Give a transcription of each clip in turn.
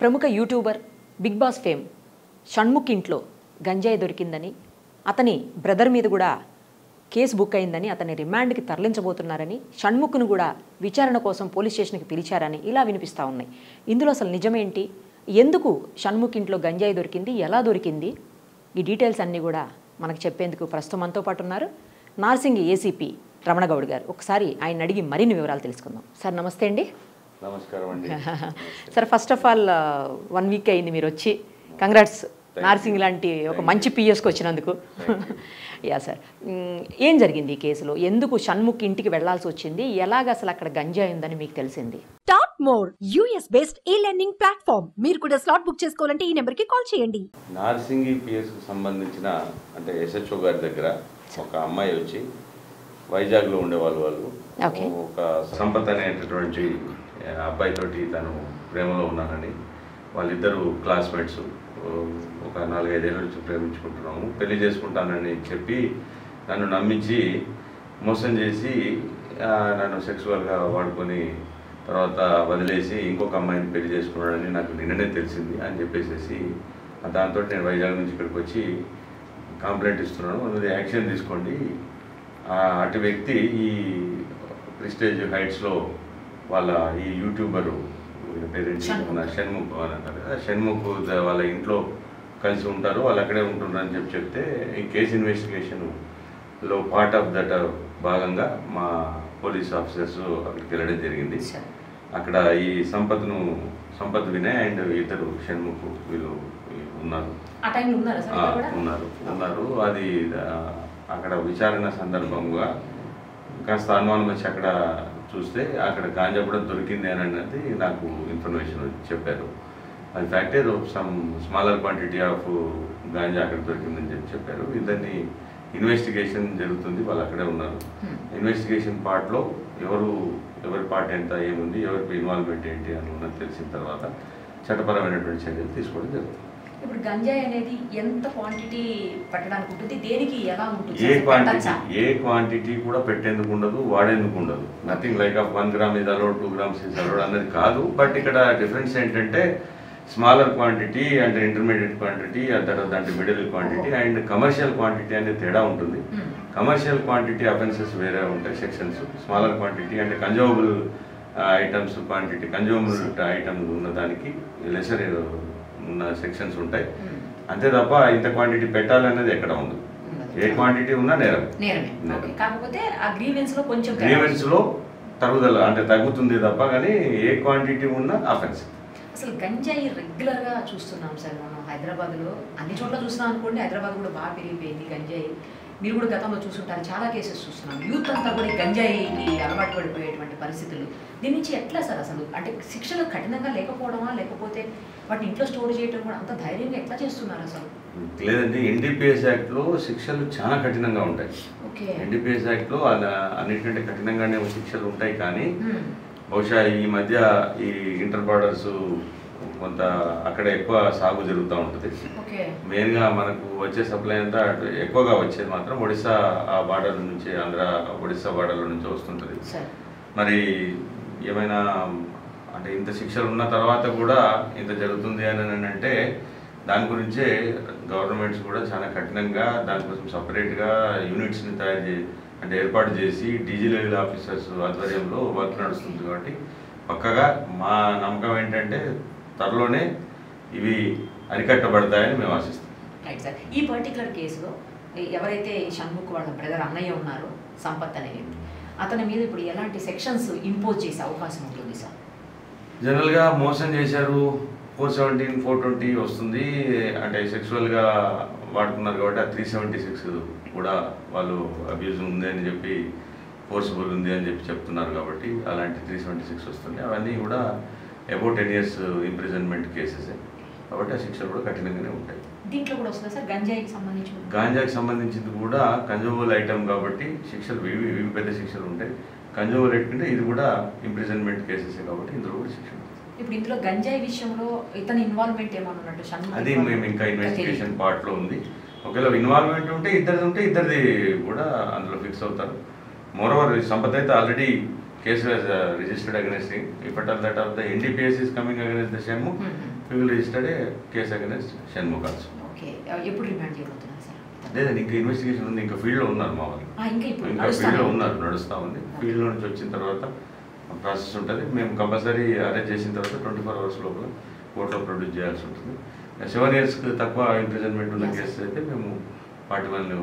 ప్రముఖ YouTuber Bigg Boss fame Shanmukh ఇంట్లో గంజాయి దొరికిందని, అతని బ్రదర్ మీద కూడా కేసు బుక్ అయిందని, అతని రిమాండ్కి తరలించబోతున్నారని, షణ్ముఖ్ను కూడా విచారణ కోసం పోలీస్ స్టేషన్కి పిలిచారని ఇలా వినిపిస్తూ ఉన్నాయి. ఇందులో అసలు నిజమేంటి, ఎందుకు షణ్ముఖ్ ఇంట్లో గంజాయి దొరికింది, ఎలా దొరికింది, ఈ డీటెయిల్స్ అన్నీ కూడా మనకు చెప్పేందుకు ప్రస్తుతం మనతో పాటు ఉన్నారు నార్సింగి ఏసీపీ రమణగౌడ్ గారు. ఒకసారి ఆయన అడిగి మరిన్ని వివరాలు తెలుసుకుందాం. సార్ నమస్తే అండి. నమస్కారం అండి. Sir first of all 1 week అయింది మీరు వచ్చి. కంగ్రాట్స్ నార్సింగ్ లాంటి ఒక మంచి పిఎస్కి వచ్చినందుకు. యా సార్, ఏం జరిగింది ఈ కేసులో, ఎందుకు షణ్ముఖ్ ఇంటికి వెళ్లాల్సి వచ్చింది, ఎలాగ అసలు అక్కడ గంజాయి ఉందని మీకు తెలిసింది? టాప్ మోర్ యూఎస్ బేస్డ్ ఈ లెర్నింగ్ ప్లాట్ఫామ్. మీరు కూడా స్లాట్ బుక్ చేసుకోవాలంటే ఈ నెంబర్కి కాల్ చేయండి. నార్సింగి పిఎస్కు సంబంధించిన అంటే ఎస్హెచ్ఓ గారి దగ్గర ఒక అమ్మాయి వచ్చి, వైజాగ్లో ఉండేవాళ్ళు వాళ్ళు, ఒక సంపత్ అనేటటువంటి అబ్బాయితోటి తను ప్రేమలో ఉన్నానని, వాళ్ళిద్దరూ క్లాస్మేట్స్, ఒక 4-5 ఏళ్ళ నుంచి ప్రేమించుకుంటున్నాము, పెళ్లి చేసుకుంటానని చెప్పి నన్ను నమ్మించి మోసం చేసి నన్ను సెక్సువల్గా వాడుకొని తర్వాత వదిలేసి ఇంకొక అమ్మాయిని పెళ్లి చేసుకున్నాడని నాకు నిన్ననే తెలిసింది అని చెప్పేసి దాంతో నేను వైజాగ్ నుంచి ఇక్కడికి వచ్చి కంప్లైంట్ ఇస్తున్నాను, అది యాక్షన్ తీసుకోండి. అటు వ్యక్తి ఈ ప్రిస్టేజ్ హైట్స్లో వాళ్ళ ఈ యూట్యూబరు పేరెంట్ షణ్ముఖ్ అని అంటారు కదా, షణ్ముఖ్ వాళ్ళ ఇంట్లో కలిసి ఉంటారు, వాళ్ళు అక్కడే ఉంటున్నారు అని చెప్తే ఈ కేసు ఇన్వెస్టిగేషన్లో పార్ట్ ఆఫ్ దట్ భాగంగా మా పోలీస్ ఆఫీసర్స్ అక్కడికి వెళ్ళడం జరిగింది. అక్కడ ఈ సంపత్ వినయ్ అండ్ ఇద్దరు షణ్ముఖ్ వీళ్ళు ఉన్నారు. అది అక్కడ విచారణ సందర్భంగా కాస్త అనుమానం వచ్చి అక్కడ చూస్తే అక్కడ గాంజా కూడా దొరికింది అని అన్నది నాకు ఇన్ఫర్మేషన్ చెప్పారు. అది ఫ్యాక్టే some smaller quantity of ganja అక్కడ దొరికిందని చెప్పారు. ఇద్దరిని ఇన్వెస్టిగేషన్ జరుగుతుంది, వాళ్ళు అక్కడే ఉన్నారు. ఇన్వెస్టిగేషన్ పార్ట్లో ఎవరి పార్ట్ ఎంత, ఏముంది, ఎవరికి ఇన్వాల్వ్మెంట్ ఏంటి అని ఉన్నది తెలిసిన తర్వాత చట్టపరమైనటువంటి చర్యలు తీసుకోవడం జరుగుతుంది. ఇప్పుడు గంజాయి అనేది ఎంత క్వాంటిటీ పెట్టడానికి ఉంటుంది, దేనికి ఎలా ఉంటుంది? ఏ క్వాంటిటీ కూడా పెట్టేందుకు ఉండదు, వాడేందుకు ఉండదు. నథింగ్ లైక్ ఆఫ్ 1 గ్రామ్ ఇది అలౌడ్, 2 గ్రామ్స్ ఇది అలౌడ్ అన్నది కాదు. బట్ ఇక్కడ డిఫరెన్స్ ఏంటంటే స్మాలర్ క్వాంటిటీ అంటే ఇంటర్మీడియట్ క్వాంటిటీ, దాంట్లో middle quantity and commercial quantity అనేది తేడా ఉంటుంది. కమర్షియల్ క్వాంటిటీ అఫెన్సెస్ వేరే ఉంటాయి సెక్షన్స్. స్మాలర్ క్వాంటిటీ అంటే consumable items quantity, consumable items ఉన్నదానికి లెసర్ ఉన్న సెక్షన్స్ ఉంటాయి. అంతే తప్ప ఇంత క్వాంటిటీ పెట్టాలనేది ఎక్కడ ఉండదు. ఏ క్వాంటిటీ ఉన్నా నేరం. కాకపోతే ఆ గ్రీవెన్స్ లో తరుగుదల అంటే తగ్గుతుంది తప్ప, కానీ ఏ క్వాంటిటీ ఉన్నా అఫెన్స్. అసలు గంజాయి రెగ్యులర్ గా చూస్తున్నాం సార్ మనం హైదరాబాద్ లో, అన్ని చోట్ల చూస్తున్నాం అనుకోండి. హైదరాబాద్ కూడా బాగా పెరిగిపోయింది గంజాయి. మీరు కూడా గతంలో చూస్తుంటారు, చాలా కేసెస్ చూస్తున్నాం. యూత్ అంతా కూడా గంజాయికి అలవాటు పడిపోయేటువంటి పరిస్థితులు. దీని నుంచి ఎట్లా సార్ అసలు, అంటే శిక్షలు కఠినంగా లేకపోవడమా, లేకపోతే వాటిని ఇంట్లో స్టోర్ చేయడం కూడా అంత ధైర్యంగా ఎట్లా చేస్తున్నారు అసలు? లేదండి, ఎన్డీపీఎస్ యాక్ట్ లో శిక్షలు చాలా కఠినంగా ఉంటాయి. ఎన్డీపీఎస్ యాక్ట్ లో అన్నిటికంటే కఠినంగానే శిక్షలు ఉంటాయి. కానీ బహుశా ఈ మధ్య ఈ ఇంటర్ బార్డర్స్ కొంత అక్కడ ఎక్కువ సాగు జరుగుతూ ఉంటుంది. మెయిన్గా మనకు వచ్చే సప్లై అంతా ఎక్కువగా వచ్చేది మాత్రం ఒడిశా ఆ బార్డర్ నుంచి, ఆంధ్ర ఒడిశా బార్డర్ల నుంచి వస్తుంటుంది. మరి ఏమైనా అంటే ఇంత శిక్షలు ఉన్న తర్వాత కూడా ఇంత జరుగుతుంది అని అంటే దాని గురించే గవర్నమెంట్స్ కూడా చాలా కఠినంగా దానికోసం సపరేట్గా యూనిట్స్ని అంటే ఏర్పాటు చేసి డీజీ లెవెల్ ఆఫీసర్స్ ఆధ్వర్యంలో వర్క్ నడుస్తుంది. కాబట్టి పక్కగా మా నమ్మకం ఏంటంటే త్వరలోనే ఇవి అరికట్టబడతాయని మేము ఆశిస్తాం. రైట్ సార్, ఈ పర్టికులర్ కేసులో ఎవరైతే షణ్ముఖ్ వాళ్ళ బ్రదర్ అన్నయ్య ఉన్నారో సంపత్ అనే వ్యక్తి, అతని మీద ఇప్పుడు ఎలాంటి సెక్షన్స్ ఇంపోజ్ చేసే అవకాశం ఉంటుంది సార్? జనరల్గా మోసం చేశారు 417, 420 వస్తుంది. అంటే సెక్సువల్గా వాడుకున్నారు కాబట్టి ఆ 376 కూడా వాళ్ళు అబ్యూజ్ ఉంది అని చెప్పి, ఫోర్స్ఫుల్ ఉంది అని చెప్పి చెప్తున్నారు కాబట్టి అలాంటి 376 వస్తుంది. అవన్నీ కూడా అబౌట్ 10 years ఇంప్రిజన్మెంట్ కేసెస్ కాబట్టి ఆ శిక్షలు కూడా కఠినంగానే ఉంటాయి. దీంట్లో కూడా వస్తుంది సార్ గాంజాకి సంబంధించింది కూడా కన్జ్యూమబుల్ ఐటమ్ కాబట్టి శిక్షలు ఇవి పెద్ద శిక్షలు ఉంటాయి. కన్జ్యూమబుల్ ఐటమ్ అంటే ఇది కూడా ఇంప్రిజన్మెంట్ కేసెస్ కాబట్టి ఇందులో కూడా శిక్ష ఉంటుంది. ఇప్పుడు ఇందులో గంజాయి విషయంలో ఇతని ఇన్వాల్వ్మెంట్ ఏమన్నా ఉన్నట్టు అది మేము ఇంకా ఇన్వెస్టిగేషన్ పార్ట్లో ఉంది. ఒకవేళ ఇన్వాల్వ్మెంట్ ఉంటే ఇద్దరిది కూడా అందులో ఫిక్స్ అవుతారు. మోరోవర్ సంపత్ అయితే already case was registered against him. If at all that of the NDPS is coming against the Shenmukh, criminal registered case against Shanmukh also. Okay, ఎప్పుడు రిమాండ్ చేయబోతున్నారు సార్? లేదండి, ఇంకా ఇన్వెస్టిగేషన్ ఉంది, ఇంకా ఫీల్డ్లో ఉన్నారు మా వాళ్ళు, ఇంకా ఫీల్డ్లో ఉన్నారు, నడుస్తూ ఉంది. ఫీల్డ్లో నుంచి వచ్చిన తర్వాత ప్రాసెస్ ఉంటుంది. మేము కంపల్సరీ అరెస్ట్ చేసిన తర్వాత 24 hours లోపల కోర్టులో ప్రొడ్యూస్ చేయాల్సి ఉంటుంది. 7 yearsకి తక్కువ ఇంప్రిజన్మెంట్ ఉన్న కేసు అయితే మేము 41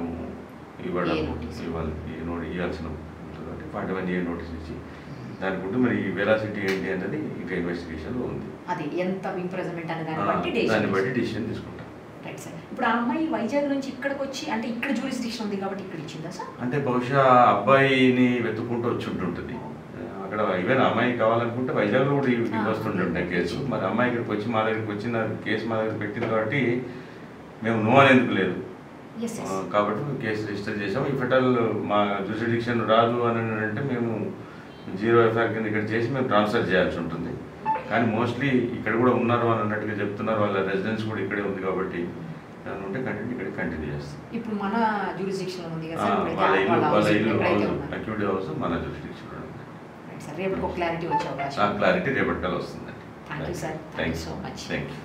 ఇవ్వాల్సిన ఉంటుంది కాబట్టి 41A నోటీస్ ఇచ్చి దాని గురించి మరి వెలాసిటీ ఏంటి అనేది ఇంకా ఇన్వెస్టిగేషన్లో ఉంది. అది ఎంత ఇంప్రిజన్మెంట్ అనే దాన్ని బట్టి డిసిషన్ తీసుకుంటాం. Right sir. ఇప్పుడు ఆ అమ్మాయి వైజాగ్ నుంచి ఇక్కడికి వచ్చి, అంటే ఇక్కడ జ్యూరిస్డిక్షన్ ఉంది కాబట్టి ఇక్కడ ఇచ్చిందా సార్? అంటే బహుశా అబ్బాయిని వెతుక్కుంటూ వచ్చి ఉంటుంటుంది. అక్కడ ఈవెన్ అమ్మాయి కావాలనుకుంటే వైజాగ్లో కూడా వస్తుంటుండే కేసు. మరి అమ్మాయి ఇక్కడికి వచ్చి మా దగ్గరికి వచ్చిన కేసు మా దగ్గర పెట్టింది కాబట్టి మేము నో అనేందుకు లేదు, కాబట్టి కేసు రిజిస్టర్ చేసాము. ఈ ఫెటల్ మా జ్యూరిస్డిక్షన్ రాదు అని అంటే మేము 0 FIR కింద ఇక్కడ చేసి మేము ట్రాన్స్ఫర్ చేయాల్సి ఉంటుంది. కానీ మోస్ట్లీ ఇక్కడ కూడా ఉన్నారు అని అన్నట్టుగా చెప్తున్నారు. వాళ్ళ రెసిడెన్స్ కూడా ఇక్కడే ఉంది కాబట్టి ఉంటే కంటిన్యూ చేస్తాం. ఇప్పుడు మన జ్యూరిస్డిక్షన్ ఉంది కదా వాళ్ళ ఇల్లు అక్యూడ్ హౌస్ మన జ్యూరిస్డిక్షన్ ఉంది. రేపటికి ఒక క్లారిటీ వచ్చే అవకాశం, క్లారిటీ రేపటికల్లా వస్తుందండి. Thank you sir, thank you so much. Thank you.